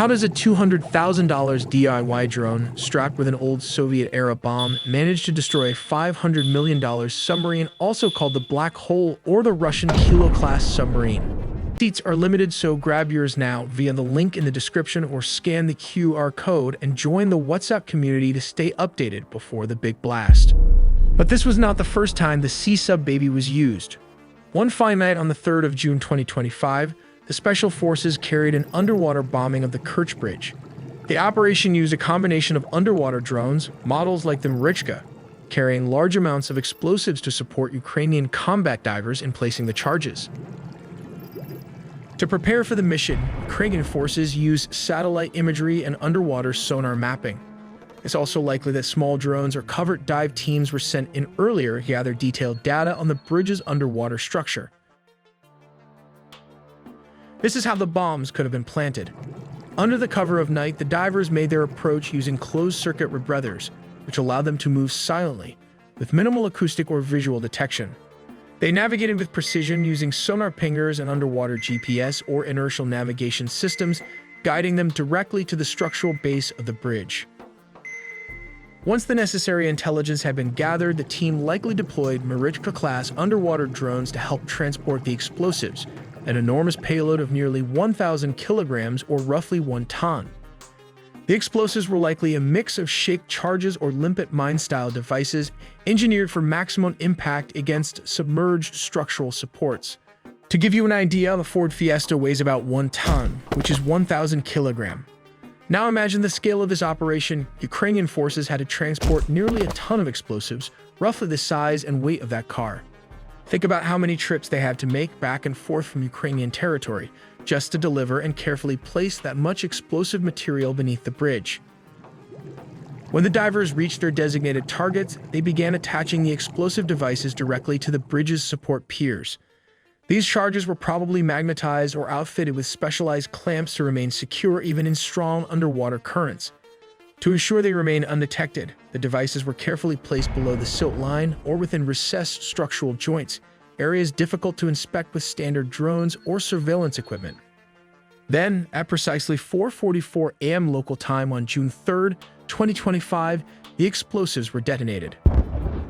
How does a $200,000 DIY drone strapped with an old Soviet-era bomb manage to destroy a $500 million submarine, also called the Black Hole or the Russian Kilo-class submarine? Seats are limited, so grab yours now via the link in the description or scan the QR code and join the WhatsApp community to stay updated before the big blast. But this was not the first time the Sea-Sub baby was used. One fine night on the 3rd of June 2025, the Special Forces carried an underwater bombing of the Kerch Bridge. The operation used a combination of underwater drones, models like the Marichka, carrying large amounts of explosives to support Ukrainian combat divers in placing the charges. To prepare for the mission, Ukrainian forces used satellite imagery and underwater sonar mapping. It's also likely that small drones or covert dive teams were sent in earlier to gather detailed data on the bridge's underwater structure. This is how the bombs could have been planted. Under the cover of night, the divers made their approach using closed-circuit rebreathers, which allowed them to move silently, with minimal acoustic or visual detection. They navigated with precision using sonar pingers and underwater GPS or inertial navigation systems, guiding them directly to the structural base of the bridge. Once the necessary intelligence had been gathered, the team likely deployed Marichka-class underwater drones to help transport the explosives, an enormous payload of nearly 1,000 kilograms or roughly 1 ton. The explosives were likely a mix of shake charges or limpet mine-style devices engineered for maximum impact against submerged structural supports. To give you an idea, the Ford Fiesta weighs about 1 ton, which is 1,000 kilograms. Now imagine the scale of this operation. Ukrainian forces had to transport nearly a ton of explosives, roughly the size and weight of that car. Think about how many trips they had to make back and forth from Ukrainian territory just to deliver and carefully place that much explosive material beneath the bridge. When the divers reached their designated targets, they began attaching the explosive devices directly to the bridge's support piers. These charges were probably magnetized or outfitted with specialized clamps to remain secure even in strong underwater currents. To ensure they remained undetected, the devices were carefully placed below the silt line or within recessed structural joints, areas difficult to inspect with standard drones or surveillance equipment. Then, at precisely 4:44 a.m. local time on June 3, 2025, the explosives were detonated.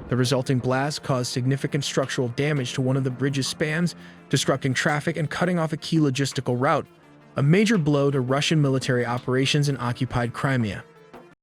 The resulting blast caused significant structural damage to one of the bridge's spans, disrupting traffic and cutting off a key logistical route, a major blow to Russian military operations in occupied Crimea.